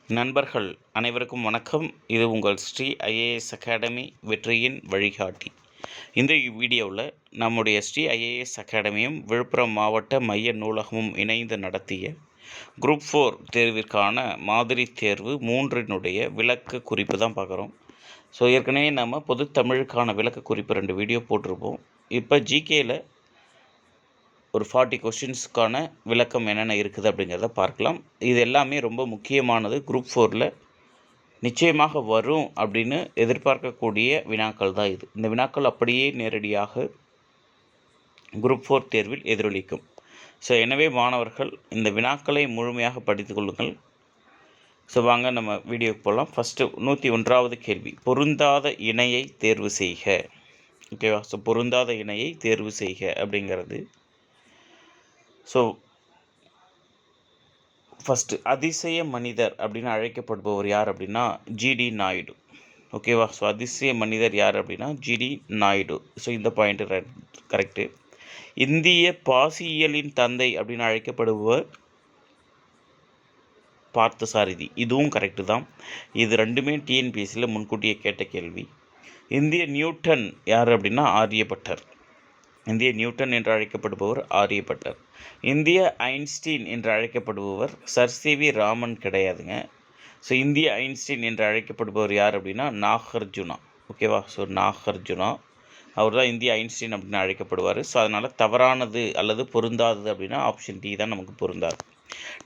நண்பர்கள் அனைவருக்கும் வணக்கம். இது உங்கள் ஸ்ரீ ஐஏஎஸ் அகாடமி வெற்றியின் வழிகாட்டி. இந்த வீடியோவில் நம்முடைய ஸ்ரீ ஐஏஎஸ் அகாடமியும் விழுப்புரம் மாவட்ட மைய நூலகமும் இணைந்து நடத்திய குரூப் 4 தேர்விற்கான மாதிரி தேர்வு 3னுடைய விளக்க குறிப்பு தான் பார்க்குறோம். ஸோ ஏற்கனவே நம்ம பொது தமிழுக்கான விளக்க குறிப்பு 2 வீடியோ போட்டிருப்போம். இப்போ ஜிகேயில் ஒரு 40 கொஸ்டின்ஸ்க்கான விளக்கம் என்னென்ன இருக்குது அப்படிங்கிறத பார்க்கலாம். இது எல்லாமே ரொம்ப முக்கியமானது. குரூப் 4ல் நிச்சயமாக வரும் அப்படின்னு எதிர்பார்க்கக்கூடிய வினாக்கள் தான் இது. இந்த வினாக்கள் அப்படியே நேரடியாக குரூப் 4 தேர்வில் எதிரொலிக்கும். ஸோ எனவே மாணவர்கள் இந்த வினாக்களை முழுமையாக படித்து கொள்ளுங்கள். ஸோ வாங்க நம்ம வீடியோக்கு போகலாம். ஃபஸ்ட்டு 101வது கேள்வி, பொருந்தாத இணையை தேர்வு செய்க. ஓகேவா? ஸோ பொருந்தாத இணையை தேர்வு செய்க அப்படிங்கிறது. ஸோ ஃபஸ்ட்டு அதிசய மனிதர் அப்படின்னு அழைக்கப்படுபவர் யார் அப்படின்னா ஜிடி நாயுடு. ஓகேவா? ஸோ அதிசய மனிதர் யார் அப்படின்னா ஜிடி நாயுடு. ஸோ இந்த பாயிண்ட்டு கரெக்டு. இந்திய பாசியியலின் தந்தை அப்படின்னு அழைக்கப்படுபவர் பார்த்தசாரதி. இதுவும் கரெக்டு தான். இது ரெண்டுமே டிஎன்பிஎஸ்சியில் முன்கூட்டியே கேட்ட கேள்வி. இந்திய நியூட்டன் யார் அப்படின்னா ஆரியப்பட்டர். இந்திய நியூட்டன் என்று அழைக்கப்படுபவர் ஆரியப்பட்டர். இந்திய ஐன்ஸ்டீன் என்று அழைக்கப்படுபவர் சர் சி.வி. ராமன் கிடையாதுங்க. ஸோ இந்திய ஐன்ஸ்டீன் என்று அழைக்கப்படுபவர் யார் அப்படின்னா நாகார்ஜுனா. ஓகேவா? ஸோ நாகார்ஜுனா அவர் தான் இந்திய ஐன்ஸ்டீன் அப்படின்னு அழைக்கப்படுவார். ஸோ அதனால் தவறானது அல்லது பொருந்தாதது அப்படின்னா ஆப்ஷன் டி தான் நமக்கு பொருந்தாது.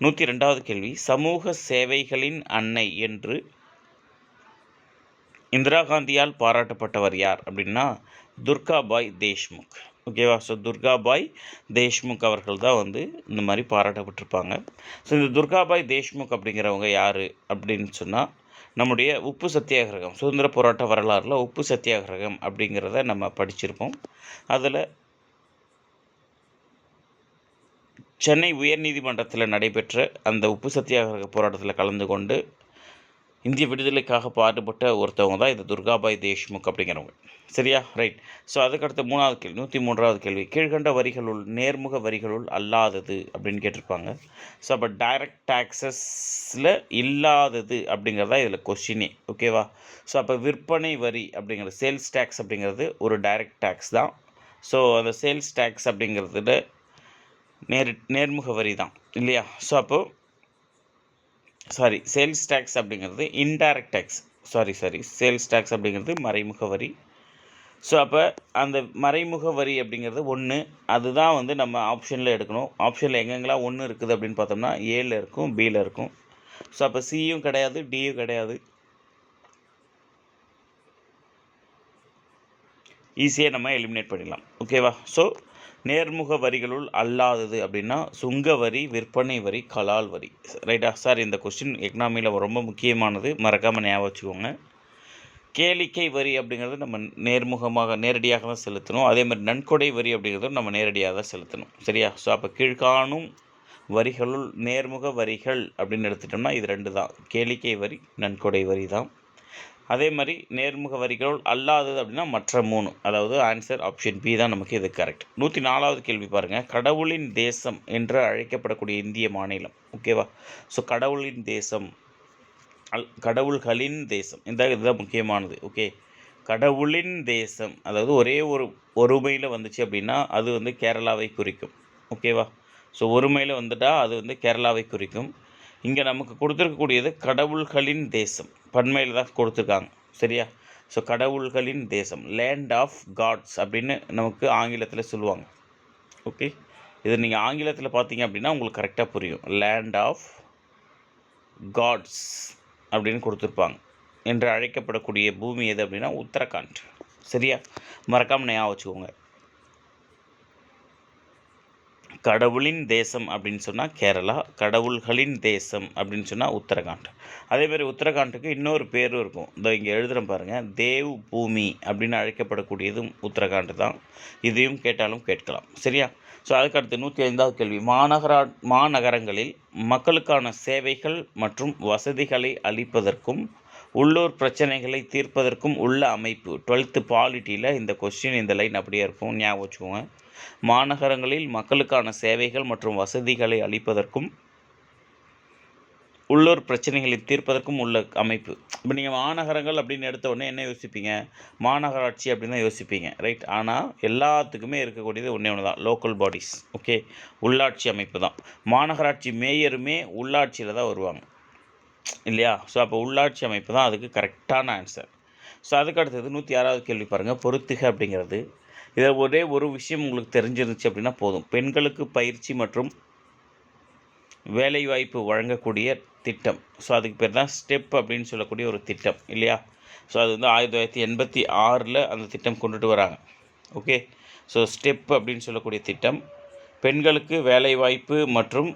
102வது கேள்வி, சமூக சேவைகளின் அன்னை என்று இந்திரா காந்தியால் பாராட்டப்பட்டவர் யார் அப்படின்னா துர்காபாய் தேஷ்முக். ஓகேவா? ஸோ துர்காபாய் தேஷ்முக் அவர்கள் தான் இந்த மாதிரி பாராட்டப்பட்டிருப்பாங்க. ஸோ இந்த துர்காபாய் தேஷ்முக் அப்படிங்கிறவங்க யார் அப்படின்னு சொன்னால் நம்முடைய உப்பு சத்தியாகிரகம், சுதந்திர போராட்ட வரலாறில் உப்பு சத்தியாகிரகம் அப்படிங்கிறத நம்ம படிச்சிருப்போம். அதில் சென்னை உயர்நீதிமன்றத்தில் நடைபெற்ற அந்த உப்பு சத்தியாகிரக போராட்டத்தில் கலந்து கொண்டு இந்திய விடுதலைக்காக பாடுபட்ட ஒருத்தவங்க தான் இது துர்காபாய் தேஷ்முக் அப்படிங்கிறவங்க. சரியா? ரைட். ஸோ அதுக்கடுத்து 3வது கேள்வி, 103வது கேள்வி, கீழ்கண்ட வரிகளுள் நேர்முக வரிகளுள் அல்லாதது அப்படின்னு கேட்டிருப்பாங்க. ஸோ அப்போ டைரக்ட் டேக்ஸஸில் இல்லாதது அப்படிங்கிறதா இதில் கொஸ்டினே. ஓகேவா? ஸோ அப்போ விற்பனை வரி அப்படிங்கிறது சேல்ஸ் டேக்ஸ் அப்படிங்கிறது ஒரு டைரக்ட் டேக்ஸ் தான். ஸோ அந்த சேல்ஸ் டேக்ஸ் அப்படிங்கிறதுல நேர்முக வரி தான் இல்லையா? ஸோ அப்போது சேல்ஸ் டேக்ஸ் அப்படிங்கிறது இன்டைரக்ட் டேக்ஸ். சேல்ஸ் டேக்ஸ் அப்படிங்கிறது மறைமுக வரி. ஸோ அப்போ அந்த மறைமுக வரி அப்படிங்கிறது 1, அதுதான் நம்ம ஆப்ஷனில் எடுக்கணும். ஆப்ஷனில் எங்கெங்கெல்லாம் 1 இருக்குது அப்படின்னு பார்த்தோம்னா ஏல இருக்கும், பியில் இருக்கும். ஸோ அப்போ சியும் கிடையாது, டியும் கிடையாது. ஈஸியாக நம்ம எலிமினேட் பண்ணிடலாம். ஓகேவா? ஸோ நேர்முக வரிகளுள் அல்லாதது அப்படின்னா சுங்க வரி, விற்பனை வரி, கலால் வரி. ரைட்டா சார்? இந்த கொஸ்டின் எக்கனாமியில் ரொம்ப முக்கியமானது, மறக்காமல் ஞாபகம் வச்சுக்கோங்க. கேளிக்கை வரி அப்படிங்கிறது நம்ம நேரடியாக தான் செலுத்தணும். அதே மாதிரி நன்கொடை வரி அப்படிங்கிறதும் நம்ம நேரடியாக தான் செலுத்தணும். சரியா? ஸோ அப்போ கீழ்காணும் வரிகளுள் நேர்முக வரிகள் அப்படின்னு எடுத்துட்டோம்னா இது 2 தான், கேளிக்கை வரி, நன்கொடை வரி தான். அதே மாதிரி நேர்முக வரிகள் அல்லாதது அப்படின்னா மற்ற 3, அதாவது ஆன்சர் ஆப்ஷன் பி தான் நமக்கு இது கரெக்ட். 104வது கேள்வி பாருங்கள், கடவுளின் தேசம் என்று அழைக்கப்படக்கூடிய இந்திய மாநிலம். ஓகேவா? ஸோ கடவுளின் தேசம், கடவுள்களின் தேசம், இதுதான் முக்கியமானது. ஓகே, கடவுளின் தேசம் அதாவது ஒரே ஒருமையில் வந்துச்சு அப்படின்னா அது கேரளாவை குறிக்கும். ஓகேவா? ஸோ ஒருமையில் வந்துட்டால் அது கேரளாவை குறிக்கும். இங்கே நமக்கு கொடுத்துருக்கக்கூடியது கடவுள்களின் தேசம், பன்மையில் தான் கொடுத்துருக்காங்க. சரியா? ஸோ கடவுள்களின் தேசம், லேண்ட் ஆஃப் காட்ஸ் அப்படின்னு நமக்கு ஆங்கிலத்தில் சொல்லுவாங்க. ஓகே, இது நீங்கள் ஆங்கிலத்தில் பார்த்தீங்க அப்படின்னா உங்களுக்கு கரெக்டாக புரியும். லேண்ட் ஆஃப் காட்ஸ் அப்படின்னு கொடுத்துருப்பாங்க. என்று அழைக்கப்படக்கூடிய பூமி எது அப்படின்னா உத்தரகாண்ட். சரியா? மறக்காமல் ஞாபகம் வச்சுக்கோங்க. கடவுளின் தேசம் அப்படின்னு சொன்னால் கேரளா, கடவுள்களின் தேசம் அப்படின்னு சொன்னால் உத்தரகாண்ட். அதேமாதிரி உத்தரகாண்டுக்கு இன்னொரு பேரும் இருக்கும், இங்கே எழுதுகிறேன் பாருங்கள், தேவ் பூமி அப்படின்னு அழைக்கப்படக்கூடியதும் உத்தரகாண்ட் தான். இதையும் கேட்டாலும் கேட்கலாம். சரியா? ஸோ அதுக்கடுத்து 105வது கேள்வி, மாநகரங்களில் மக்களுக்கான சேவைகள் மற்றும் வசதிகளை அளிப்பதற்கும் உள்ளூர் பிரச்சனைகளை தீர்ப்பதற்கும் உள்ள அமைப்பு. 12th பாலிட்டியில் இந்த கொஸ்டின், இந்த லைன் அப்படியே இருக்கும், ஞாபகம் வச்சுக்கோங்க. மாநகரங்களில் மக்களுக்கான சேவைகள் மற்றும் வசதிகளை அளிப்பதற்கும் உள்ளூர் பிரச்சனைகளை தீர்ப்பதற்கும் உள்ள அமைப்பு. இப்போ நீங்கள் மாநகரங்கள் அப்படின்னு எடுத்த உடனே என்ன யோசிப்பீங்க? மாநகராட்சி அப்படின்னு தான் யோசிப்பீங்க, ரைட்? ஆனால் எல்லாத்துக்குமே இருக்கக்கூடியது ஒன்றே ஒன்று தான், லோக்கல் பாடிஸ். ஓகே, உள்ளாட்சி அமைப்பு தான். மாநகராட்சி மேயருமே உள்ளாட்சியில் தான் வருவாங்க இல்லையா? ஸோ அப்போ உள்ளாட்சி அமைப்பு தான் அதுக்கு கரெக்டான ஆன்சர். ஸோ அதுக்கு அடுத்தது 106வது கேள்வி பாருங்கள், பொறுத்துக அப்படிங்கிறது. இதில் ஒரே ஒரு விஷயம் உங்களுக்கு தெரிஞ்சிருந்துச்சு அப்படின்னா போதும். பெண்களுக்கு பயிற்சி மற்றும் வேலைவாய்ப்பு வழங்கக்கூடிய திட்டம். ஸோ அதுக்கு பேர் தான் ஸ்டெப் அப்படின்னு சொல்லக்கூடிய ஒரு திட்டம் இல்லையா? ஸோ அது வந்து 1986 அந்த திட்டம் கொண்டுட்டு வராங்க. ஓகே, ஸோ ஸ்டெப் அப்படின்னு சொல்லக்கூடிய திட்டம் பெண்களுக்கு வேலைவாய்ப்பு மற்றும்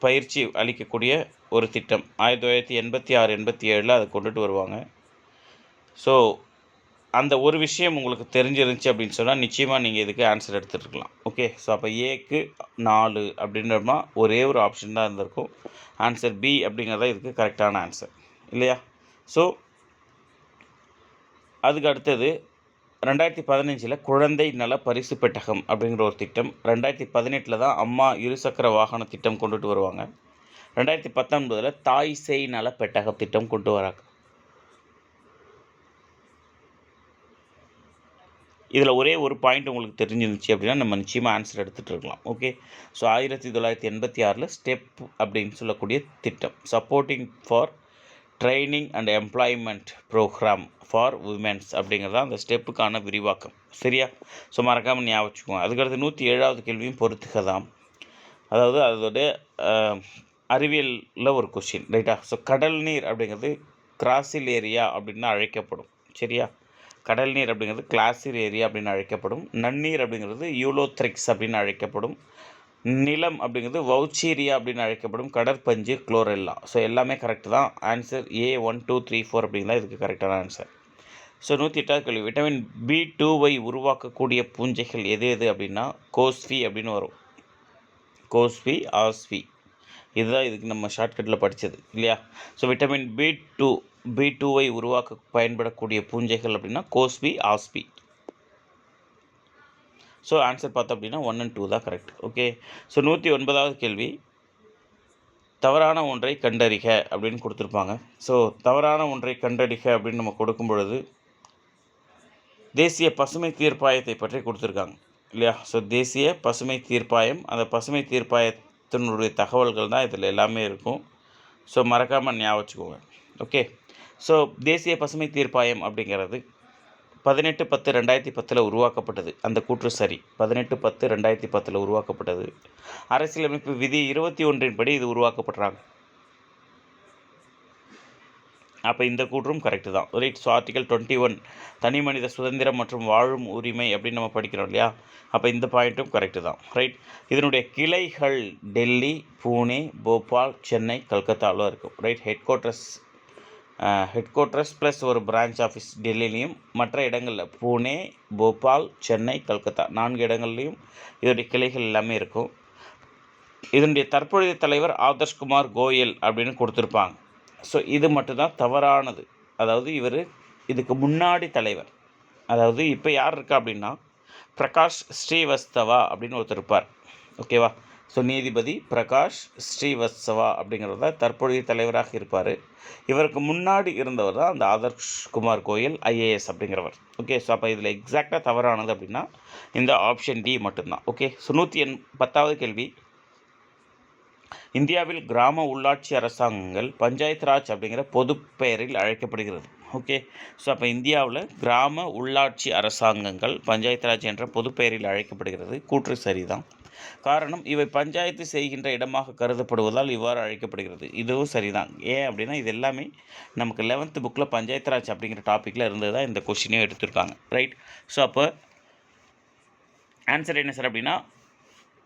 பயிற்சி அளிக்கக்கூடிய ஒரு திட்டம். 1986-87 அதை கொண்டுட்டு வருவாங்க. ஸோ அந்த ஒரு விஷயம் உங்களுக்கு தெரிஞ்சிருந்துச்சு அப்படின்னு சொன்னால் நிச்சயமாக நீங்கள் இதுக்கு ஆன்சர் எடுத்துகிட்ருக்கலாம். ஓகே, ஸோ அப்போ ஏக்கு 4 அப்படின்றமா ஒரே ஒரு ஆப்ஷன் தான் இருந்திருக்கும். ஆன்சர் பி அப்படிங்கிறத இதுக்கு கரெக்டான ஆன்சர் இல்லையா? ஸோ அதுக்கு அடுத்தது 2015 குழந்தை நல பரிசு பெட்டகம் அப்படிங்கிற ஒரு திட்டம். 2018 தான் அம்மா இருசக்கர வாகன திட்டம் கொண்டுட்டு வருவாங்க. 2019 தாய் சேய் நல பெட்டக திட்டம் கொண்டு வராங்க. இதில் ஒரே ஒரு பாயிண்ட் உங்களுக்கு தெரிஞ்சிருந்துச்சு அப்படின்னா நம்ம நிச்சயமாக ஆன்சர் எடுத்துகிட்டு இருக்கலாம். ஓகே, ஸோ 1986 ஸ்டெப் அப்படின்னு சொல்லக்கூடிய திட்டம், supporting for training and employment programme for womens அப்படிங்கிறது அந்த ஸ்டெப்புக்கான விரிவாக்கம். சரியா? ஸோ மறக்காமல் ஞாபகம் வச்சுக்கோங்க. அதுக்கடுத்து 107வது கேள்வியும் பொறுத்துக தான். அதாவது அதோடைய அறிவியலில் ஒரு கொஷின், ரைட்டா? ஸோ கடல் நீர் அப்படிங்கிறது கிராசில் ஏரியா அப்படின்னு அழைக்கப்படும். சரியா? கடல் நீர் அப்படிங்கிறது கிளாசிர் ஏரியா அப்படின்னு அழைக்கப்படும். நன்னீர் அப்படிங்கிறது யூலோத்ரிக்ஸ் அப்படின்னு அழைக்கப்படும். நிலம் அப்படிங்கிறது வவுச்சீரியா அப்படின்னு அழைக்கப்படும். கடற்பஞ்சு குளோரெல்லா. ஸோ எல்லாமே கரெக்டு தான். ஆன்சர் ஏ 1 2 3 4 அப்படிங்கிறதா இதுக்கு கரெக்டான ஆன்சர். ஸோ 108வது கேள்வி, விட்டமின் B2வை உருவாக்கக்கூடிய பூஞ்சைகள் எது எது அப்படின்னா கோஸ்வி அப்படின்னு வரும். கோஸ்வி, ஆஸ்வி, இதுதான் இதுக்கு நம்ம ஷார்ட்கட்டில் படித்தது இல்லையா? ஸோ விட்டமின் B2வை உருவாக்க பயன்படக்கூடிய பூஞ்சைகள் அப்படின்னா கோஸ்வி, ஆஸ்பி. ஸோ ஆன்சர் பார்த்தோம் அப்படின்னா 1 and 2 தான் கரெக்ட். ஓகே, ஸோ 109வது கேள்வி, தவறான ஒன்றை கண்டறிக அப்படின்னு கொடுத்துருப்பாங்க. ஸோ தவறான ஒன்றை கண்டறிக அப்படின்னு நம்ம கொடுக்கும் பொழுது தேசிய பசுமை தீர்ப்பாயத்தை பற்றி கொடுத்துருக்காங்க இல்லையா? ஸோ தேசிய பசுமை தீர்ப்பாயம், அந்த பசுமை தீர்ப்பாயத்தினுடைய தகவல்கள் தான் இதில் எல்லாமே இருக்கும். ஸோ மறக்காமல் ஞாபகம் வச்சுக்கோங்க. ஓகே, ஸோ தேசிய பசுமை தீர்ப்பாயம் அப்படிங்கிறது 18-10-2010 உருவாக்கப்பட்டது. அந்த கூற்று சரி. 18-10-2010 உருவாக்கப்பட்டது. அரசியலமைப்பு விதி 21 படி இது உருவாக்கப்படுறாங்க. அப்போ இந்த கூற்றும் கரெக்டு தான், ரைட்? ஸோ ஆர்டிகல் 21 தனி மனித சுதந்திரம் மற்றும் வாழும் உரிமை அப்படின்னு நம்ம படிக்கிறோம் இல்லையா? அப்போ இந்த பாயிண்ட்டும் கரெக்டு தான், ரைட்? இதனுடைய கிளைகள் டெல்லி, பூனே, போபால், சென்னை, கல்கத்தாவில் இருக்கும், ரைட்? ஹெட் குவார்ட்டர்ஸ் ப்ளஸ் ஒரு பிரான்ச் ஆஃபீஸ் டெல்லியிலையும், மற்ற இடங்களில் பூனே, போபால், சென்னை, கல்கத்தா 4 இடங்கள்லையும் இதனுடைய கிளைகள் எல்லாமே இருக்கும். இதனுடைய தற்போதைய தலைவர் ஆதர்ஷ்குமார் கோயல் அப்படின்னு கொடுத்துருப்பாங்க. ஸோ இது மட்டும்தான் தவறானது. அதாவது இவர் இதுக்கு முன்னாடி தலைவர். அதாவது இப்போ யார் இருக்கா அப்படின்னா பிரகாஷ் ஸ்ரீவஸ்தவா அப்படின்னு ஒருத்தர் இருப்பார். ஓகேவா? ஸோ நீதிபதி பிரகாஷ் ஸ்ரீவத்சவா அப்படிங்கிறத தற்போதைய தலைவராக இருப்பார். இவருக்கு முன்னாடி இருந்தவர் தான் அந்த ஆதர்ஷ்குமார் கோயல் ஐஏஎஸ் அப்படிங்கிறவர். ஓகே, ஸோ அப்போ இதில் எக்ஸாக்டாக தவறானது அப்படின்னா இந்த ஆப்ஷன் டி மட்டும்தான். ஓகே, ஸோ 110வது கேள்வி, இந்தியாவில் கிராம உள்ளாட்சி அரசாங்கங்கள் பஞ்சாயத்து ராஜ் அப்படிங்கிற பொது பெயரில் அழைக்கப்படுகிறது. ஓகே, ஸோ அப்போ இந்தியாவில் கிராம உள்ளாட்சி அரசாங்கங்கள் பஞ்சாயத்து ராஜ் என்ற பொது பெயரில் அழைக்கப்படுகிறது. கூற்று சரிதான். காரணம், இவை பஞ்சாயத்து செய்கின்ற இடமாக கருதப்படுவதால் இவ்வாறு அழைக்கப்படுகிறது. இதுவும் சரிதான். ஏன் அப்படின்னா இது எல்லாமே நமக்கு 11th புக்கில் பஞ்சாயத்து ராஜ் அப்படிங்கிற டாப்பிக்கில் இருந்தது தான் இந்த கொஸ்டினையும் எடுத்திருக்காங்க, ரைட்? ஸோ அப்போ ஆன்சர் என்ன சார் அப்படின்னா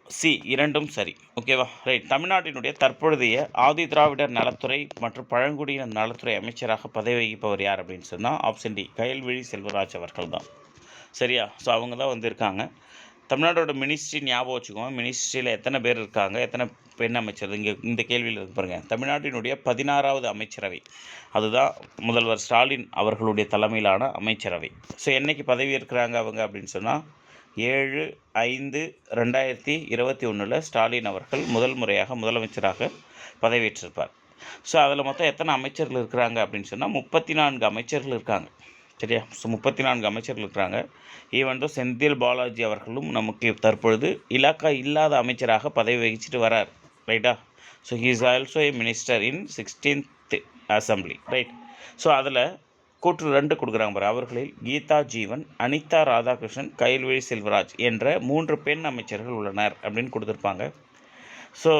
சி, இரண்டும் சரி. ஓகேவா? ரைட். தமிழ்நாட்டினுடைய தற்பொழுதைய ஆதி திராவிடர் நலத்துறை மற்றும் பழங்குடியினர் நலத்துறை அமைச்சராக பதவி வகிப்பவர் யார் அப்படின்னு சொன்னால் ஆப்ஷன் டி, கயல்விழி செல்வராஜ் அவர்கள் தான். சரியா? ஸோ அவங்க தான் வந்திருக்காங்க. தமிழ்நாட்டோட மினிஸ்ட்ரி ஞாபகம் வச்சுக்கோங்க. மினிஸ்ட்ரியில் எத்தனை பேர் இருக்காங்க, எத்தனை பெண் அமைச்சர், இங்கே இந்த கேள்வியில் இருக்கு பாருங்கள். தமிழ்நாட்டினுடைய 16வது அமைச்சரவை, அதுதான் முதல்வர் ஸ்டாலின் அவர்களுடைய தலைமையிலான அமைச்சரவை. ஸோ என்னைக்கு பதவி இருக்கிறாங்க அவங்க அப்படின்னு சொன்னால் 7/5/2021 ஸ்டாலின் அவர்கள் முதல் முறையாக முதலமைச்சராக பதவியேற்றிருப்பார். ஸோ அதில் மொத்தம் எத்தனை அமைச்சர்கள் இருக்கிறாங்க அப்படின்னு சொன்னால் 34 அமைச்சர்கள் இருக்காங்க. சரியா? ஸோ 34 அமைச்சர்கள் இருக்கிறாங்க. ஈவன் தோ செந்தில் பாலாஜி அவர்களும் நமக்கு தற்பொழுது இலாக்கா இல்லாத அமைச்சராக பதவி வகிச்சுட்டு வரார். ரைட்டா? So he is also A minister in 16th assembly. Right? So அதில் கூற்று 2 கொடுக்குறாங்க பாரு. அவர்களில் கீதா ஜீவன், அனிதா ராதாகிருஷ்ணன், கயல்விழி செல்வராஜ் என்ற 3 பெண் அமைச்சர்கள் உள்ளனர் அப்படின்னு கொடுத்துருப்பாங்க. ஸோ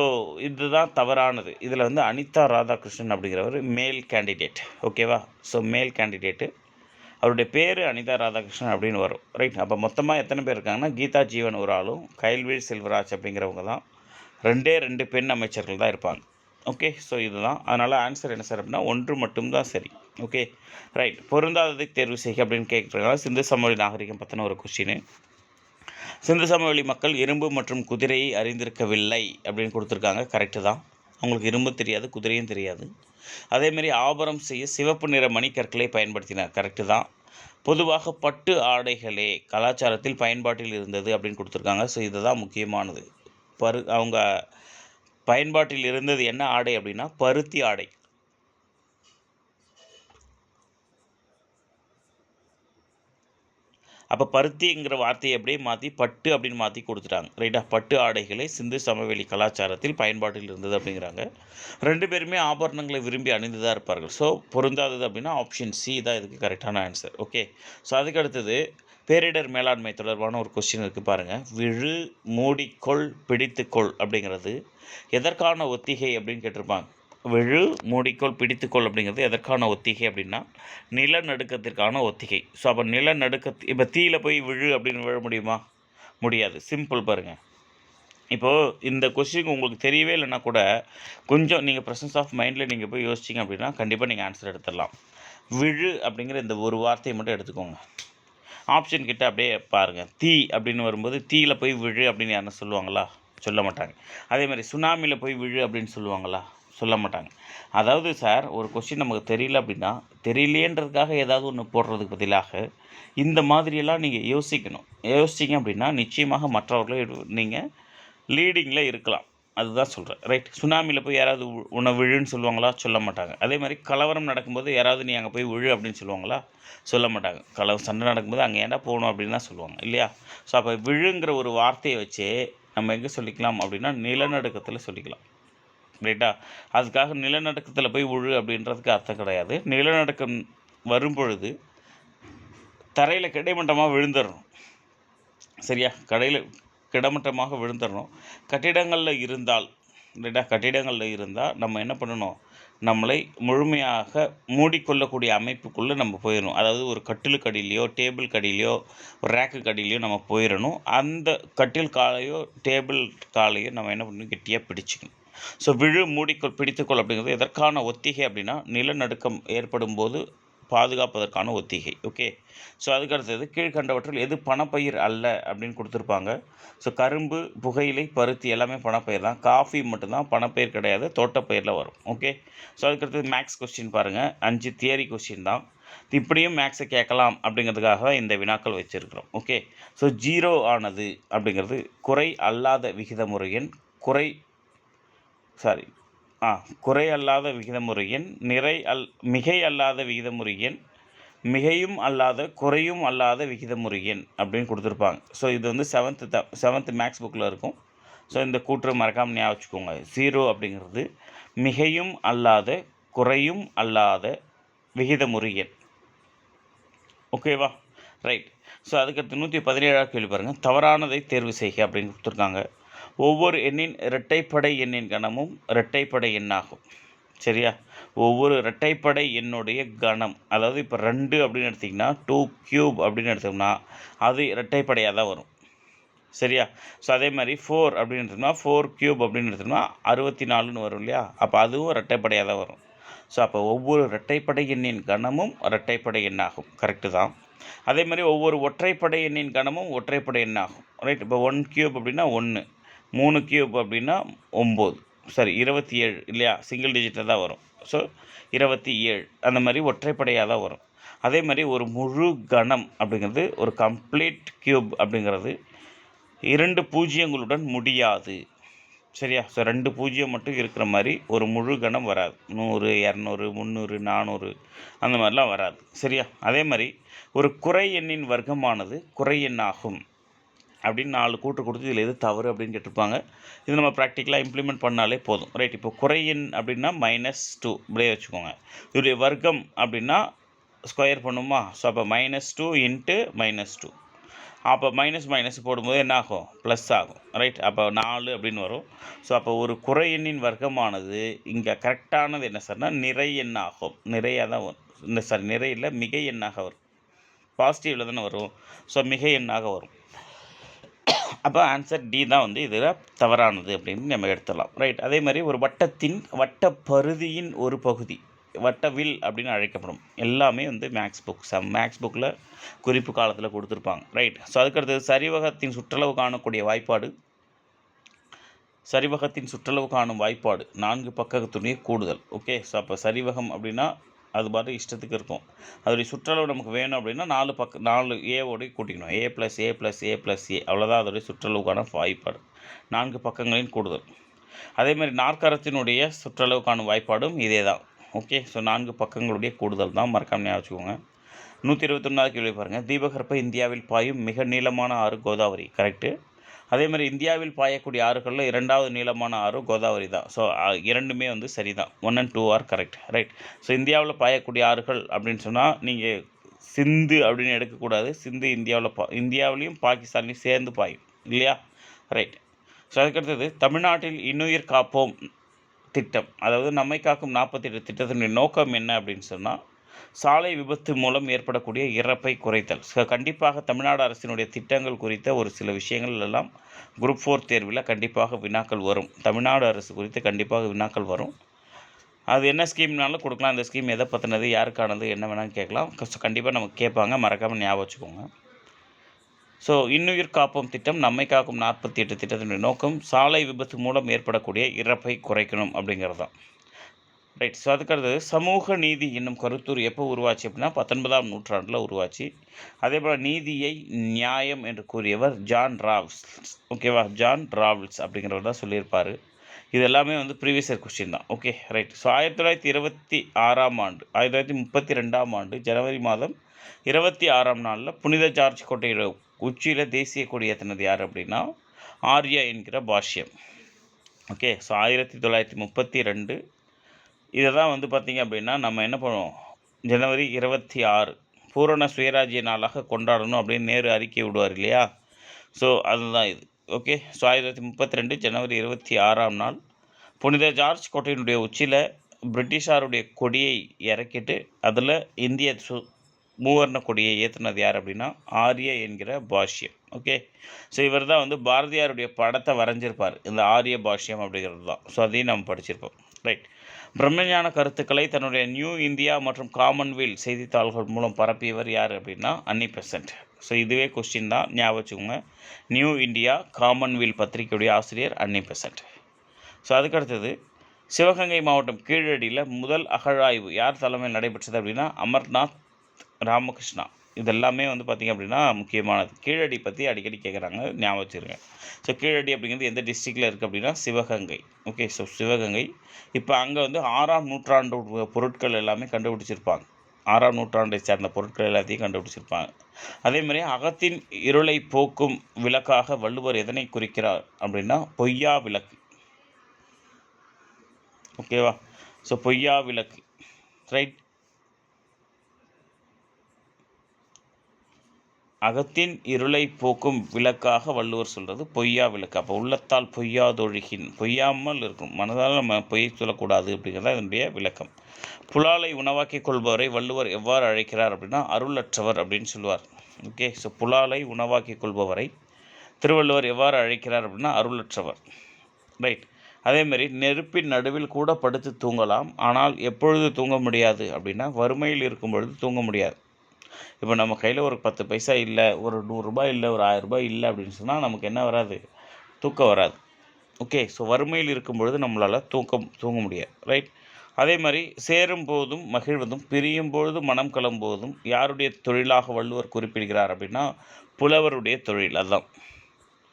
இதுதான் தவறானது. இதில் வந்து அனிதா ராதாகிருஷ்ணன் அப்படிங்கிறவர் மேல் கேண்டிடேட். ஓகேவா? ஸோ மேல் கேண்டிடேட்டு, அவருடைய பேர் அனிதா ராதாகிருஷ்ணன் அப்படின்னு வரும். ரைட்? அப்போ மொத்தமாக எத்தனை பேர் இருக்காங்கன்னா கீதா ஜீவன் ஒரு ஆளும் கயல்விழி செல்வராஜ் அப்படிங்கிறவங்க தான் 2 பெண் அமைச்சர்கள் தான் இருப்பாங்க. ஓகே? ஸோ இதுதான். அதனால் ஆன்சர் என்ன சார் அப்படின்னா 1 மட்டும்தான் சரி. ஓகே? ரைட். பொருந்தாததை தேர்வு செய்க அப்படின்னு கேட்குறாங்க. சிந்து சமவெளி நாகரிகம் பற்றின ஒரு கொஸ்டின். சிந்து சமவெளி மக்கள் இரும்பு மற்றும் குதிரையை அறிந்திருக்கவில்லை அப்படின்னு கொடுத்துருக்காங்க. கரெக்டு தான். அவங்களுக்கு இரும்பு தெரியாது, குதிரையும் தெரியாது. அதேமாரி ஆபரம் செய்ய சிவப்பு நிற மணிக்கற்களை பயன்படுத்தினார். கரெக்டு தான். பொதுவாக பட்டு ஆடைகளே கலாச்சாரத்தில் பயன்பாட்டில் இருந்தது அப்படின்னு கொடுத்துருக்காங்க. ஸோ இதுதான் முக்கியமானது. அவங்க பயன்பாட்டில் இருந்தது என்ன ஆடை அப்படின்னா பருத்தி ஆடை. அப்போ பருத்திங்கிற வார்த்தையை அப்படியே மாற்றி பட்டு அப்படின்னு மாற்றி கொடுத்துட்டாங்க. ரைட்டா? பட்டு ஆடைகளை சிந்து சமவெளி கலாச்சாரத்தில் பயன்பாட்டில் இருந்தது அப்படிங்கிறாங்க. 2 பேருமே ஆபரணங்களை விரும்பி அணிந்து தான் இருப்பார்கள். ஸோ பொருந்தாதது அப்படின்னா ஆப்ஷன் சி தான் இதுக்கு கரெக்டான ஆன்சர். ஓகே? ஸோ அதுக்கு அடுத்தது பேரிடர் மேலாண்மை தொடர்பான ஒரு கொஸ்டின் இருக்குது பாருங்கள். விழு, மூடிக்கொள், பிடித்துக்கொள் அப்படிங்கிறது எதற்கான ஒத்திகை அப்படின்னு கேட்டிருப்பாங்க. விழு, மூடிக்கோள், பிடித்துக்கோள் அப்படிங்கிறது எதற்கான ஒத்திகை அப்படின்னா நிலநடுக்கத்திற்கான ஒத்திகை. ஸோ அப்போ இப்போ தீயில போய் விழு அப்படின்னு விழ முடியுமா? முடியாது. சிம்பிள் பாருங்கள். இப்போது இந்த கொஸ்டின் உங்களுக்கு தெரியவே இல்லைன்னா கூட கொஞ்சம் நீங்கள் ப்ரெசன்ஸ் ஆஃப் மைண்டில் நீங்கள் போய் யோசிச்சிங்க அப்படின்னா கண்டிப்பாக நீங்கள் ஆன்சர் எடுத்துடலாம். விழு அப்படிங்கிற இந்த ஒரு வார்த்தையை மட்டும் எடுத்துக்கோங்க. ஆப்ஷன் கிட்ட அப்படியே பாருங்கள். தீ அப்படின்னு வரும்போது தீயில் போய் விழு அப்படின்னு யாரும் சொல்லுவாங்களா? சொல்ல மாட்டாங்க. அதேமாதிரி சுனாமியில் போய் விழு அப்படின்னு சொல்லுவாங்களா? சொல்ல மாட்டாங்க. அதாவது சார் ஒரு கொஸ்டின் நமக்கு தெரியல அப்படின்னா தெரியலேன்றதுக்காக ஏதாவது ஒன்று போடுறதுக்கு பதிலாக இந்த மாதிரியெல்லாம் நீங்கள் யோசிச்சிங்க அப்படின்னா நிச்சயமாக மற்றவர்களை நீங்கள் லீடிங்கில் இருக்கலாம். அதுதான் சொல்கிறேன். ரைட்? சுனாமியில் போய் யாராவது உன்னை விழுன்னு சொல்லுவாங்களா? சொல்ல மாட்டாங்க. அதே மாதிரி கலவரம் நடக்கும்போது யாராவது நீ அங்கே போய் விழு அப்படின்னு சொல்லுவாங்களா? சொல்ல மாட்டாங்க. சண்டை நடக்கும்போது அங்கே ஏன்டா போகணும் அப்படின்னு தான் சொல்லுவாங்க இல்லையா? ஸோ அப்போ விழுங்கிற ஒரு வார்த்தையை வச்சே நம்ம எங்கே சொல்லிக்கலாம் அப்படின்னா நிலநடுக்கத்தில் சொல்லிக்கலாம். ரைட்டா? அதுக்காக நிலநடுக்கத்தில் போய் விழு அப்படின்றதுக்கு அர்த்தம் கிடையாது. நிலநடுக்கம் வரும்பொழுது தரையில் கிடைமட்டமாக விழுந்துடணும். சரியா? கிடைமட்டமாக விழுந்துடணும். கட்டிடங்களில் இருந்தால் ரைட்டா? கட்டிடங்களில் இருந்தால் நம்ம என்ன பண்ணணும்? நம்மளை முழுமையாக மூடிக்கொள்ளக்கூடிய அமைப்புக்குள்ளே நம்ம போயிடணும். அதாவது ஒரு கட்டிலுக்கு அடியிலையோ டேபிள் கடியிலையோ ஒரு ரேக்கு கடியிலையோ நம்ம போயிடணும். அந்த கட்டில் காலையோ டேபிள் காலையோ நம்ம என்ன பண்ணணும்? கெட்டியாக பிடிச்சிக்கணும். ஸோ விழு, மூடிக்கொள், பிடித்துக்கொள் அப்படிங்கிறது எதற்கான ஒத்திகை அப்படின்னா நிலநடுக்கம் ஏற்படும் போது பாதுகாப்பதற்கான ஒத்திகை. ஓகே? ஸோ அதுக்கு அடுத்தது கீழ்கண்டவற்றில் எது பணப்பயிர் அல்ல அப்படின்னு கொடுத்துருப்பாங்க. ஸோ கரும்பு, புகையிலை, பருத்தி எல்லாமே பணப்பயிர் தான். காஃபி மட்டும்தான் பணப்பயிர் கிடையாது, தோட்டப்பயிரில் வரும். ஓகே? ஸோ அதுக்கடுத்தது மேக்ஸ் கொஸ்டின் பாருங்கள். 5 தியரி கொஸ்டின் தான். இப்படியும் மேக்ஸை கேட்கலாம் அப்படிங்கிறதுக்காக தான் இந்த வினாக்கள் வச்சுருக்கிறோம். ஓகே? ஸோ 0 ஆனது அப்படிங்கிறது குறை அல்லாத விகிதமுறு எண், குறை அல்லாத விகிதமுறு எண், மிகை அல்லாத விகிதமுறு எண், மிகையும் அல்லாத குறையும் அல்லாத விகிதமுறு எண் அப்படின்னு கொடுத்துருப்பாங்க. ஸோ இது வந்து 7th மேக்ஸ் புக்கில் இருக்கும். ஸோ இந்த கூற்று மறக்காமல் ஞாபகம் வச்சுக்கோங்க. 0 அப்படிங்கிறது மிகையும் அல்லாத குறையும் அல்லாத விகிதமுறு எண். ஓகேவா? ரைட். ஸோ அதுக்கடுத்து 117 கேள்வி பாருங்கள். தவறானதை தேர்வு செய்க அப்படின்னு கொடுத்துருக்காங்க. ஒவ்வொரு எண்ணின் இரட்டைப்படை எண்ணின் கணமும் இரட்டைப்படை எண்ணாகும். சரியா? ஒவ்வொரு இரட்டைப்படை எண்ணுடைய கணம், அதாவது இப்போ 2 அப்படின்னு எடுத்திங்கன்னா 2 கியூப் அப்படின்னு எடுத்தோம்னா அது இரட்டைப்படையாக தான் வரும். சரியா? ஸோ அதே மாதிரி 4 அப்படின்னு எடுத்தோம்னா 4 கியூப் அப்படின்னு எடுத்தோம்னா 64ன்னு வரும் இல்லையா? அப்போ அதுவும் இரட்டைப்படையாக தான் வரும். ஸோ அப்போ ஒவ்வொரு இரட்டைப்படை எண்ணின் கணமும் இரட்டைப்படை எண்ணாகும். கரெக்டு தான். அதே மாதிரி ஒவ்வொரு ஒற்றைப்படை எண்ணின் கணமும் ஒற்றைப்படை எண்ணாகும். ரைட்? இப்போ 1 கியூப் அப்படின்னா 1, 3 கியூப் அப்படின்னா 9, 27 இல்லையா? சிங்கிள் டிஜிட்டில் தான் வரும். ஸோ 27 அந்த மாதிரி ஒற்றைப்படையாக தான் வரும். அதே மாதிரி ஒரு முழு கணம் அப்படிங்கிறது ஒரு கம்ப்ளீட் கியூப் அப்படிங்கிறது 2 பூஜ்ஜியங்களுடன் முடியாது. சரியா? ஸோ 2 பூஜ்ஜியம் மட்டும் இருக்கிற மாதிரி ஒரு முழு கணம் வராது. 100, 200, 300, 400 அந்த மாதிரிலாம் வராது. சரியா? அதே மாதிரி ஒரு குறை எண்ணின் வர்க்கமானது குறை எண்ணாகும் அப்படின்னு 4 கூற்று கொடுத்து இதில் எது தவறு அப்படின்னு கேட்டிருப்பாங்க. இது நம்ம ப்ராக்டிக்கலாக இம்ப்ளிமெண்ட் பண்ணாலே போதும். ரைட். இப்போ குறை எண் அப்படின்னா -2 இப்படியே வச்சுக்கோங்க. இதோடைய வர்க்கம் அப்படின்னா ஸ்கொயர் பண்ணுமா? ஸோ அப்போ -2 இன்ட்டு -2. அப்போ மைனஸ் மைனஸ் போடும்போது என்ன ஆகும்? ப்ளஸ் ஆகும். ரைட். அப்போ 4 அப்படின்னு வரும். ஸோ அப்போ ஒரு குறை எண்ணின் வர்க்கமானது இங்கே கரெக்டானது என்ன சார்னா நிறை எண்ணாகும். நிறையாக தான் வரும். இந்த சார் நிறையில் மிகை எண்ணாக வரும். பாசிட்டிவில் தானே வரும். ஸோ மிகை எண்ணாக வரும். அப்போ ஆன்சர் டி தான் வந்து இதில் தவறானது அப்படின்னு நம்ம எடுத்துடலாம். ரைட். அதே மாதிரி ஒரு வட்டத்தின் வட்டப்பருதியின் ஒரு பகுதி வட்டவில் அப்படின்னு அழைக்கப்படும். எல்லாமே வந்து மேக்ஸ் புக்கில் குறிப்பு காலத்தில் கொடுத்துருப்பாங்க. ரைட். ஸோ அதுக்கடுத்தது சரிவகத்தின் சுற்றளவு காணக்கூடிய வாய்ப்பாடு. சரிவகத்தின் சுற்றளவு காணும் வாய்ப்பாடு 4 பக்கத்துடைய கூடுதல். ஓகே. ஸோ அப்போ சரிவகம் அப்படின்னா அது பாட்டு இஷ்டத்துக்கு இருக்கும். அதோடைய சுற்றளவு நமக்கு வேணும் அப்படின்னா 4 ஏவோடய கூட்டிக்கணும். A + A + A + A அவ்வளோதான் அதோடைய சுற்றளவுக்கான வாய்ப்பாடு. 4 பக்கங்களின் கூடுதல். அதேமாதிரி நாற்கரத்தினுடைய சுற்றளவு காணும் வாய்ப்பாடும் இதே தான். ஓகே. ஸோ 4 பக்கங்களுடைய கூடுதல் தான். மறக்காம ஞாபகம் வச்சுக்கோங்க. 121வது கேள்வி பாருங்கள். தீபகற்ப இந்தியாவில் பாயும் மிக நீளமான ஆறு கோதாவரி. கரெக்டு. அதே மாதிரி இந்தியாவில் பாயக்கூடிய ஆறுகளில் 2வது நீளமான ஆறு கோதாவரி தான். ஸோ இரண்டுமே வந்து சரி தான். 1 and 2 are correct. Right. So இந்தியாவில் பாயக்கூடிய ஆறுகள் அப்படின்னு சொன்னால் நீங்கள் சிந்து அப்படின்னு எடுக்கக்கூடாது. சிந்து இந்தியாவிலையும் பாகிஸ்தான்லையும் சேர்ந்து பாயும் இல்லையா? ரைட். ஸோ அதுக்கடுத்தது தமிழ்நாட்டில் இன்னுயிர் காப்போம் திட்டம், அதாவது நம்மை காக்கும் 48 திட்டத்தினுடைய நோக்கம் என்ன அப்படின்னு சொன்னால் சாலை விபத்து மூலம் ஏற்படக்கூடிய இறப்பை குறைத்தல். கண்டிப்பாக தமிழ்நாடு அரசினுடைய திட்டங்கள் குறித்த ஒரு சில விஷயங்கள் எல்லாம் குரூப் 4 தேர்வில் கண்டிப்பாக வினாக்கள் வரும். தமிழ்நாடு அரசு குறித்து கண்டிப்பாக வினாக்கள் வரும். அது என்ன ஸ்கீம்னாலும் கொடுக்கலாம். அந்த ஸ்கீம் எதை பற்றினது, யாருக்கானது, என்ன வேணாலும் கேட்கலாம். கண்டிப்பாக நமக்கு கேட்பாங்க. மறக்காமல் ஞாபகம் வச்சுக்கோங்க. ஸோ இன்னுயிர் காப்போம் திட்டம் நம்மை காக்கும் 48 திட்டத்தினுடைய நோக்கம் சாலை விபத்து மூலம் ஏற்படக்கூடிய இறப்பை குறைக்கணும் அப்படிங்கிறது தான். ரைட். ஸோ அதுக்கடுத்தது சமூக நீதி என்னும் கருத்தூர் எப்போ உருவாச்சு அப்படின்னா 19ஆம் நூற்றாண்டில் உருவாச்சு. அதே போல் நீதியை நியாயம் என்று கூறியவர் ஜான் ராவ்ஸ். ஓகேவா? ஜான் ராவ்ஸ் அப்படிங்கிறவர் தான் சொல்லியிருப்பார். இது எல்லாமே வந்து ப்ரீவியஸ் இயர் கொஸ்டின் தான். ஓகே. ரைட். ஸோ 1932ஆம் ஆண்டு ஜனவரி மாதம் 26ஆம் நாளில் புனித ஜார்ஜ் கோட்டையோட உச்சியில் தேசிய கொடி ஏற்றினது யார் அப்படின்னா ஆர்யா என்கிற பாஷ்யம். ஓகே. ஸோ 1932 இதை தான் வந்து பார்த்திங்க அப்படின்னா நம்ம என்ன பண்ணுவோம், ஜனவரி 26 பூரண சுயராஜ்ய நாளாக கொண்டாடணும் அப்படின்னு நேரு அறிக்கை விடுவார் இல்லையா? ஸோ அதுதான் இது. ஓகே. ஸோ 1932 ஜனவரி 26ஆம் நாள் புனித ஜார்ஜ் கோட்டையினுடைய உச்சியில் பிரிட்டிஷாருடைய கொடியை இறக்கிட்டு அதில் இந்திய மூவர்ண கொடியை ஏற்றினது யார் அப்படின்னா ஆர்ய என்கிற பாஷ்யம். ஓகே. ஸோ இவர் தான் வந்து பாரதியாருடைய படத்தை வரைஞ்சிருப்பார், இந்த ஆரிய பாஷ்யம் அப்படிங்கிறது தான். ஸோ அதையும் நம்ம படிச்சிருப்போம். ரைட். பிரம்மஞான கருத்துக்களை தன்னுடைய நியூ இந்தியா மற்றும் காமன்வெல்த் செய்தித்தாள்கள் மூலம் பரப்பியவர் யார் அப்படின்னா அன்னி பெசன்ட். ஸோ இதுவே கொஸ்டின் தான், ஞாபகம் வச்சுக்கோங்க. நியூ இந்தியா காமன்வெல்த் பத்திரிகையுடைய ஆசிரியர் அன்னி பெசன்ட். ஸோ அதுக்கடுத்தது சிவகங்கை மாவட்டம் கீழடியில் முதல் அகழாய்வு யார் தலைமையில் நடைபெற்றது அப்படின்னா அமர்நாத் ராமகிருஷ்ணா. இதெல்லாமே வந்து பார்த்திங்க அப்படின்னா முக்கியமானது. கீழடி பற்றி அடிக்கடி கேட்குறாங்க, ஞாபகம் வச்சுருங்க. ஸோ கீழடி அப்படிங்கிறது எந்த டிஸ்ட்ரிக்டில் இருக்குது அப்படின்னா சிவகங்கை. ஓகே. ஸோ சிவகங்கை. இப்போ அங்கே வந்து 6ஆம் நூற்றாண்டு பொருட்கள் எல்லாமே கண்டுபிடிச்சிருப்பாங்க. 6ஆம் நூற்றாண்டை சேர்ந்த பொருட்கள் எல்லாத்தையும் கண்டுபிடிச்சிருப்பாங்க. அதேமாதிரி அகத்தின் இருளை போக்கும் விளக்காக வள்ளுவர் எதனை குறிக்கிறார் அப்படின்னா பொய்யா விளக்கு. ஓகேவா? ஸோ பொய்யா விளக்கு. ரைட். அகத்தின் இருளை போக்கும் விளக்காக வள்ளுவர் சொல்கிறது பொய்யா விளக்கு. அப்போ உள்ளத்தால் பொய்யாதொழுகின், பொய்யாமல் இருக்கும், மனதால் நம்ம பொய் சொல்லக்கூடாது அப்படிங்கிறத இதனுடைய விளக்கம். புலாலை உணவாக்கி கொள்பவரை வள்ளுவர் எவ்வாறு அழைக்கிறார் அப்படின்னா அருளற்றவர் அப்படின்னு சொல்லுவார். ஓகே. ஸோ புலாலை உணவாக்கி கொள்பவரை திருவள்ளுவர் எவ்வாறு அழைக்கிறார் அப்படின்னா அருளற்றவர். ரைட். அதேமாரி நெருப்பின் நடுவில் கூட படுத்து தூங்கலாம், ஆனால் எப்பொழுது தூங்க முடியாது அப்படின்னா வறுமையில் இருக்கும் பொழுது தூங்க முடியாது. இப்போ நம்ம கையில் ஒரு 10 பைசா இல்லை, ஒரு 100 ரூபாய் இல்லை, ஒரு 1000 ரூபாய் இல்லை அப்படின்னு சொன்னால் நமக்கு என்ன வராது, தூக்கம் வராது. ஓகே. ஸோ வறுமையில் இருக்கும் பொழுது நம்மளால் தூங்க முடியாது. ரைட். அதே மாதிரி சேரும் போதும் மகிழ்வதும் பிரியும் பொழுது மனம் கிளம்புவதும் யாருடைய தொழிலாக வள்ளுவர் குறிப்பிடுகிறார் அப்படின்னா புலவருடைய தொழில். அதுதான்.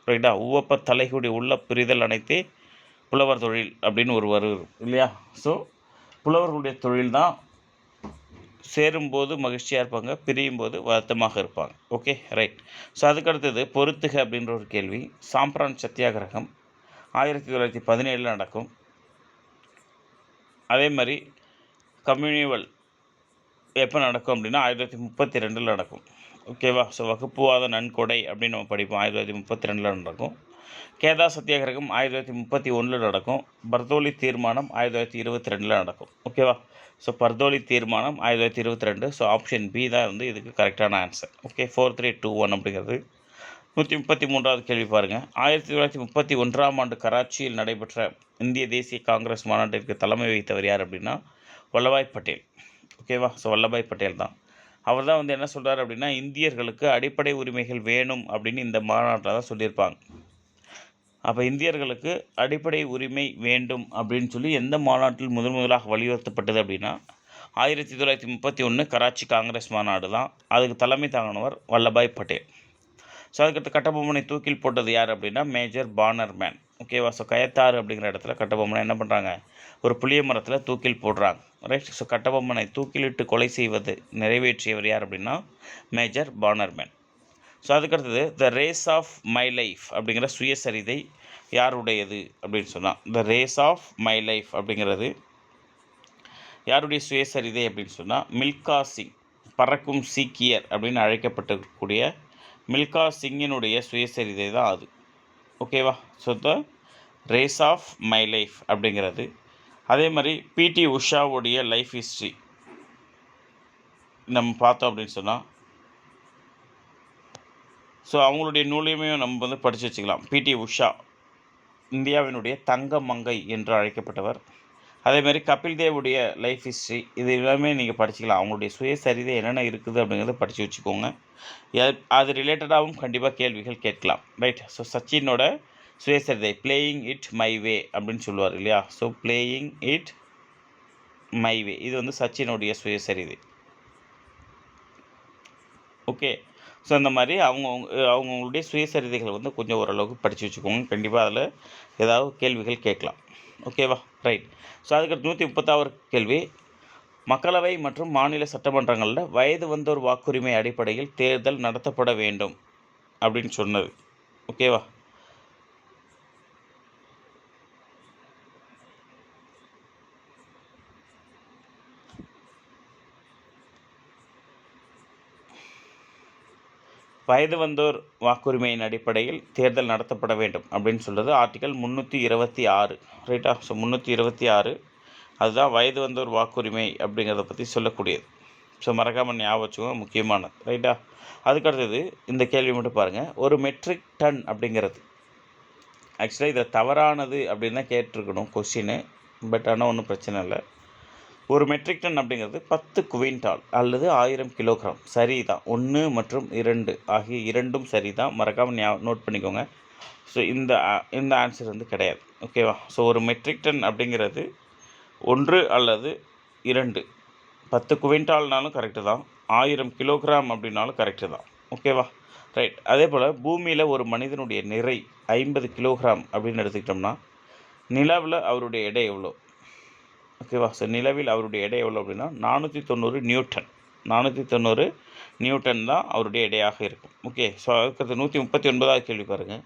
ரைட்டா? உவப்ப தலைகுடி உள்ள பிரிதல் அனைத்தே புலவர் தொழில் அப்படின்னு ஒரு வரும் இல்லையா? ஸோ புலவர்களுடைய தொழில் தான் சேரும்போது மகிழ்ச்சியாக இருப்பாங்க, பிரியும் போது வருத்தமாக இருப்பாங்க. Okay, right. ஸோ அதுக்கடுத்தது பொறுத்துக அப்படின்ற ஒரு கேள்வி. சாம்பிரான் சத்தியாகிரகம் 1917 நடக்கும். அதே மாதிரி கம்யூனிவல் எப்போ நடக்கும் அப்படின்னா 1932 நடக்கும். ஓகேவா? ஸோ வகுப்புவாத நன்கொடை அப்படின்னு நம்ம படிப்போம், 1932 நடக்கும். கேதா சத்தியாகிரகம் 1931 நடக்கும். பர்தோலி தீர்மானம் 1922 நடக்கும். ஓகேவா? ஸோ பர்தோலி தீர்மானம் 1922. ஸோ ஆப்ஷன் பி தான் வந்து இதுக்கு கரெக்டான ஆன்சர். ஓகே, 4321 அப்படிங்கிறது. 133வது கேள்வி பாருங்கள். 1931ஆம் ஆண்டு கராச்சியில் நடைபெற்ற இந்திய தேசிய காங்கிரஸ் மாநாட்டிற்கு தலைமை வைத்தவர் யார் அப்படின்னா வல்லபாய் பட்டேல். ஓகேவா? ஸோ வல்லபாய் பட்டேல் தான். அவர் தான் வந்து என்ன சொல்கிறார் அப்படின்னா இந்தியர்களுக்கு அடிப்படை உரிமைகள் வேணும் அப்படின்னு இந்த மாநாட்டில் தான் சொல்லியிருப்பாங்க. அப்போ இந்தியர்களுக்கு அடிப்படை உரிமை வேண்டும் அப்படின்னு சொல்லி எந்த மாநாட்டில் முதலாக வலியுறுத்தப்பட்டது அப்படின்னா 1931 கராச்சி காங்கிரஸ் மாநாடு தான். அதுக்கு தலைமை தாங்கினவர் வல்லபாய் பட்டேல். ஸோ அதுக்கடுத்து கட்டபொம்மனை தூக்கில் போட்டது யார் அப்படின்னா மேஜர் பானர்மேன். ஓகேவா? ஸோ கயத்தாறு அப்படிங்கிற இடத்துல கட்டபொம்மனை என்ன பண்ணுறாங்க, ஒரு புளிய மரத்தில் தூக்கில் போடுறாங்க. ரைட். ஸோ கட்டபொம்மனை தூக்கிலிட்டு கொலை செய்வது நிறைவேற்றியவர் யார் அப்படின்னா மேஜர் பானர்மேன். ஸோ அதுக்கடுத்தது the race of my life அப்படிங்கிற சுயசரிதை யாருடையது அப்படின்னு சொன்னால் the race of my life அப்படிங்கிறது யாருடைய சுயசரிதை அப்படின்னு சொன்னால் மில்கா சிங், பறக்கும் சீக்கியர் அப்படின்னு அழைக்கப்பட்டிருக்கக்கூடிய மில்கா சிங்கினுடைய சுயசரிதை தான் அது. ஓகேவா? So the race of my life அப்படிங்கிறது. அதே மாதிரி பிடி உஷாவுடைய லைஃப் ஹிஸ்ட்ரி நம்ம பார்த்தோம் அப்படின்னு சொன்னால் ஸோ அவங்களுடைய நூலையுமே நம்ம வந்து படித்து வச்சுக்கலாம். பிடி உஷா இந்தியாவினுடைய தங்க மங்கை என்று அழைக்கப்பட்டவர். அதேமாதிரி கபில் தேவுடைய லைஃப் ஹிஸ்ட்ரி இது எல்லாமே நீங்கள் படிச்சுக்கலாம். அவங்களுடைய சுயசரிதை என்னென்ன இருக்குது அப்படிங்கிறத படித்து வச்சுக்கோங்க. அது ரிலேட்டடாகவும் கண்டிப்பாக கேள்விகள் கேட்கலாம். ரைட். ஸோ சச்சினோட சுயசரிதை பிளேயிங் இட் மை வே அப்படின்னு சொல்லுவார் இல்லையா? So playing it my way இது வந்து சச்சினுடைய சுயசரிதை. ஓகே. ஸோ இந்த மாதிரி அவங்களுடைய சுயசரிதைகள் வந்து கொஞ்சம் ஓரளவுக்கு படித்து வச்சுக்கோங்க. கண்டிப்பாக அதில் ஏதாவது கேள்விகள் கேட்கலாம். ஓகேவா? ரைட். ஸோ அதுக்கு 130வது கேள்வி. மக்களவை மற்றும் மாநில சட்டமன்றங்களில் வயது வந்தோர் வாக்குரிமை அடிப்படையில் தேர்தல் நடத்தப்பட வேண்டும் அப்படின்னு சொன்னது. ஓகேவா? வயது வந்தோர் வாக்குரிமையின் அடிப்படையில் தேர்தல் நடத்தப்பட வேண்டும் அப்படின்னு சொல்கிறது ஆர்டிகல் 326. ரைட்டா? ஸோ 326 அதுதான் வயது வந்தோர் வாக்குரிமை அப்படிங்கிறத பற்றி சொல்லக்கூடியது. ஸோ மறக்காமல் ஞாபகம் வச்சுக்கோங்க, முக்கியமானது. ரைட்டா? அதுக்கடுத்தது இந்த கேள்வி மட்டும் பாருங்கள். ஒரு மெட்ரிக் டன் அப்படிங்கிறது ஆக்சுவலாக இதை தவறானது அப்படின்னு தான் கேட்டிருக்கணும் கொஸ்டின். பட் ஆனால் ஒன்றும் பிரச்சனை இல்லை. ஒரு மெட்ரிக் டன் அப்படிங்கிறது 10 குவிண்டால் அல்லது 1000 கிலோகிராம். சரி தான். 1 மற்றும் 2 ஆகிய இரண்டும் சரி தான். மறக்காமல் நோட் பண்ணிக்கோங்க. ஸோ இந்த ஆன்சர் வந்து கிடையாது. ஓகேவா? ஸோ ஒரு மெட்ரிக் டன் அப்படிங்கிறது 1 அல்லது 2 10 குவிண்டால்னாலும் கரெக்டு தான், 1000 கிலோகிராம் அப்படின்னாலும் கரெக்டு தான். ஓகேவா? ரைட். அதே போல் பூமியில் ஒரு மனிதனுடைய நிறை 50 கிலோகிராம் அப்படின்னு எடுத்துக்கிட்டோம்னா நிலவில் அவருடைய எடை எவ்வளோ? ஓகேவா? ஸோ நிலவில் அவருடைய எடை எவ்வளோ அப்படின்னா 490 நியூட்டன். 490 நியூட்டன் தான் அவருடைய எடையாக இருக்கும். ஓகே. ஸோ அதுக்கு 139வது கேள்வி பாருங்கள்.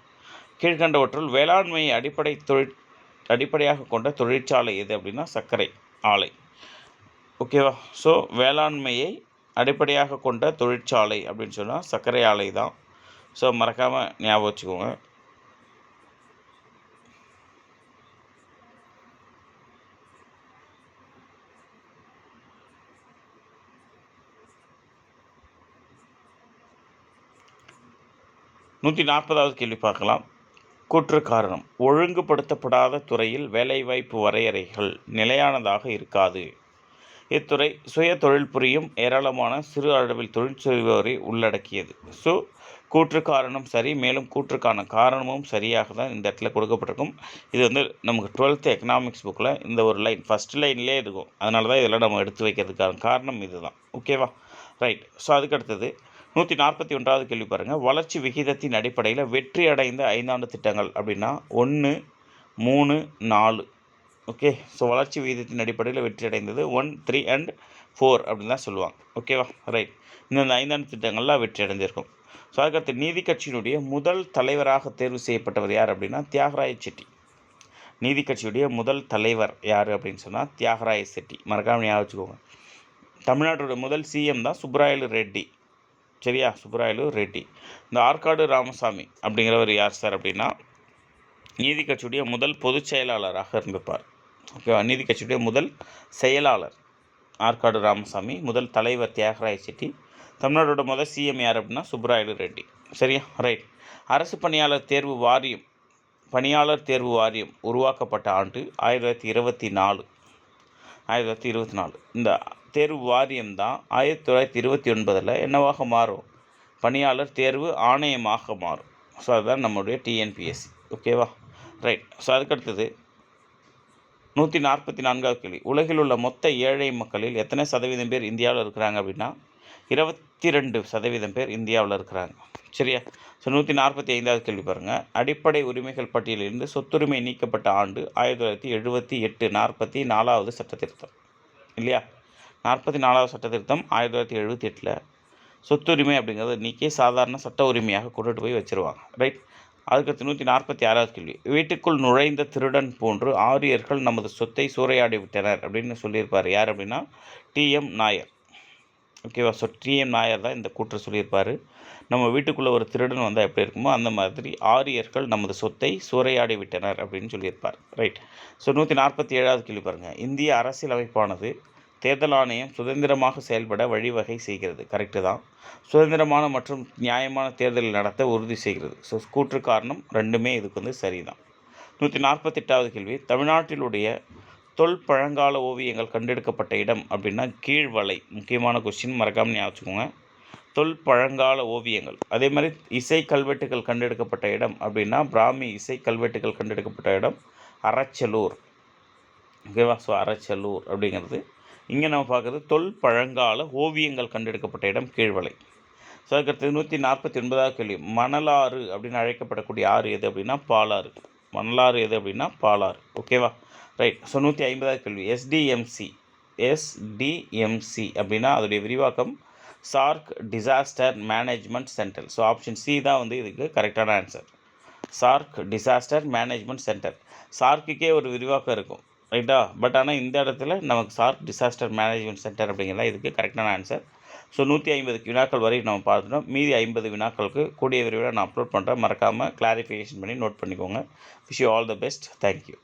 கீழ்கண்டவற்றுள் வேளாண்மையை அடிப்படையாக கொண்ட தொழிற்சாலை எது அப்படின்னா சர்க்கரை ஆலை. ஓகேவா? ஸோ வேளாண்மையை அடிப்படையாக கொண்ட தொழிற்சாலை அப்படின்னு சொன்னால் சர்க்கரை ஆலை தான். ஸோ மறக்காமல் ஞாபகம் வச்சுக்கோங்க. நூற்றி 40வது கேள்வி பார்க்கலாம். கூற்று காரணம். ஒழுங்குபடுத்தப்படாத துறையில் வேலைவாய்ப்பு வரையறைகள் நிலையானதாக இருக்காது. இத்துறை சுய தொழில் புரியும் ஏராளமான சிறு அளவில் தொழில் செய்வோரை உள்ளடக்கியது. ஸோ கூற்று காரணம் சரி. மேலும் கூற்றுக்கான காரணமும் சரியாக தான் இந்த இடத்துல கொடுக்கப்பட்டிருக்கும். இது வந்து நமக்கு 12th எக்கனாமிக்ஸ் புக்கில் இந்த ஒரு லைன் ஃபஸ்ட் லைன்லேயே இருக்கும். அதனால தான் இதெல்லாம் நம்ம எடுத்து வைக்கிறதுக்கான காரணம் இது தான். ஓகேவா? ரைட். ஸோ அதுக்கடுத்தது 141வது கேள்வி பாருங்கள். வளர்ச்சி விகிதத்தின் அடிப்படையில் வெற்றி அடைந்த 5 ஆண்டு திட்டங்கள் அப்படின்னா 1 3, 4. ஓகே. ஸோ வளர்ச்சி விகிதத்தின் அடிப்படையில் வெற்றி அடைந்தது 1, 3 அண்ட் 4 அப்படின்னு தான் சொல்லுவாங்க. ஓகேவா? ரைட். இந்த 5 திட்டங்கள்லாம் வெற்றி அடைந்திருக்கும். ஸோ அதுக்கடுத்து நீதி கட்சியினுடைய முதல் தலைவராக தேர்வு செய்யப்பட்டவர் யார் அப்படின்னா தியாகராய செட்டி. நீதி கட்சியுடைய முதல் தலைவர் யார் அப்படின்னு சொன்னால் தியாகராய செட்டி. மறக்காம ஞாபகம் வச்சுக்கோங்க. தமிழ்நாட்டோட முதல் சிஎம் தான் சுப்பராயலு ரெட்டி. சரியா? சுப்பராயலு ரெட்டி. இந்த ஆற்காடு ராமசாமி அப்படிங்கிறவர் யார் சார் அப்படின்னா நீதி கட்சியுடைய முதல் பொதுச் செயலாளராக இருந்திருப்பார். ஓகேவா? நீதி கட்சியுடைய முதல் செயலாளர் ஆற்காடு ராமசாமி, முதல் தலைவர் தியாகராய செட்டி. தமிழ்நாட்டோட முதல் சிஎம் யார் அப்படின்னா சுப்பராயலு ரெட்டி. சரியா? ரைட். அரசு பணியாளர் தேர்வு வாரியம் உருவாக்கப்பட்ட ஆண்டு 1924. 1924. இந்த தேர்வு வாரியம் தான் 1929 என்னவாக மாறும்? பணியாளர் தேர்வு ஆணையமாக மாறும். ஸோ அதுதான் நம்மளுடைய டிஎன்பிஎஸ்சி. ஓகேவா? ரைட். ஸோ அதுக்கடுத்தது 144வது கேள்வி. உலகில் உள்ள மொத்த ஏழை மக்களில் எத்தனை சதவீதம் பேர் இந்தியாவில் இருக்கிறாங்க அப்படின்னா 22% பேர் இந்தியாவில் இருக்கிறாங்க. சரியா? ஸோ 145வது கேள்வி பாருங்கள். அடிப்படை உரிமைகள் பட்டியலிலிருந்து சொத்துரிமை நீக்கப்பட்ட ஆண்டு 1978. 44வது சட்ட திருத்தம் இல்லையா? 44வது சட்ட திருத்தம் 1978. சொத்துரிமை அப்படிங்கிறது நீக்கி சாதாரண சட்ட உரிமையாக கொண்டுட்டு போய் வச்சுருவாங்க. ரைட். அதுக்கடுத்து 146வது கேள்வி. வீட்டுக்குள் நுழைந்த திருடன் போன்று ஆரியர்கள் நமது சொத்தை சூறையாடி விட்டனர் அப்படின்னு சொல்லியிருப்பார். யார் அப்படின்னா டிஎம் நாயர். ஓகேவா? ஸோ டிஎம் நாயர் தான் இந்த கூற்று சொல்லியிருப்பார். நம்ம வீட்டுக்குள்ளே ஒரு திருடன் வந்தால் எப்படி இருக்குமோ அந்த மாதிரி ஆரியர்கள் நமது சொத்தை சூறையாடி விட்டனர் அப்படின்னு சொல்லியிருப்பார். ரைட். ஸோ 147வது கேள்வி பாருங்கள். இந்திய அரசியலமைப்பானது தேர்தல் ஆணையம் சுதந்திரமாக செயல்பட வழிவகை செய்கிறது. கரெக்டு தான். சுதந்திரமான மற்றும் நியாயமான தேர்தலில் நடத்த உறுதி செய்கிறது. ஸோ கூற்று காரணம் ரெண்டுமே இதுக்கு சரிதான். 148வது கேள்வி. தமிழ்நாட்டிலுடைய தொல்பழங்கால ஓவியங்கள் கண்டெடுக்கப்பட்ட இடம் அப்படின்னா கீழ்வளை. முக்கியமான கொஸ்டின், மறக்காமல் ஞாபகம் வச்சுக்கோங்க. தொல்பழங்கால ஓவியங்கள். அதே மாதிரி இசை கல்வெட்டுகள் கண்டெடுக்கப்பட்ட இடம் அப்படின்னா பிராமி இசை கல்வெட்டுகள் கண்டெடுக்கப்பட்ட இடம் அரச்சலூர். ஓகேவா? ஸோ அரச்சலூர் அப்படிங்கிறது. இங்கே நம்ம பார்க்குறது தொல்பழங்கால ஓவியங்கள் கண்டெடுக்கப்பட்ட இடம் கீழ்வளை. ஸோ அதுக்கடுத்து 149வது கேள்வி. மணலாறு அப்படின்னு அழைக்கப்படக்கூடிய ஆறு எது அப்படின்னா பாலாறு. மணலாறு எது அப்படின்னா பாலாறு. ஓகேவா? ரைட். ஸோ 150வது கேள்வி. எஸ்டிஎம்சி அப்படின்னா அதோடைய விரிவாக்கம் SAARC disaster management centre. So option C தான் இதுக்கு கரெக்டான answer. SAARC disaster management centre. சார்க்குக்கே ஒரு விரிவாக்கம் இருக்கும். ரைட்டா? பட் ஆனால் இந்த இடத்துல நமக்கு சார்க் டிசாஸ்டர் மேனேஜ்மெண்ட் சென்டர் அப்படிங்கிறதா இதுக்கு கரெக்டான ஆன்சர். ஸோ 150 வினாக்கள் வரை நம்ம பார்த்துட்டோம். மீதி 50 வினாக்களுக்கு கூடிய விரைவில் நான் அப்லோட் பண்ணுறேன். மறக்காமல் கிளாரிஃபிகேஷன் பண்ணி நோட் பண்ணிக்கோங்க. Wish you all the best. Thank you.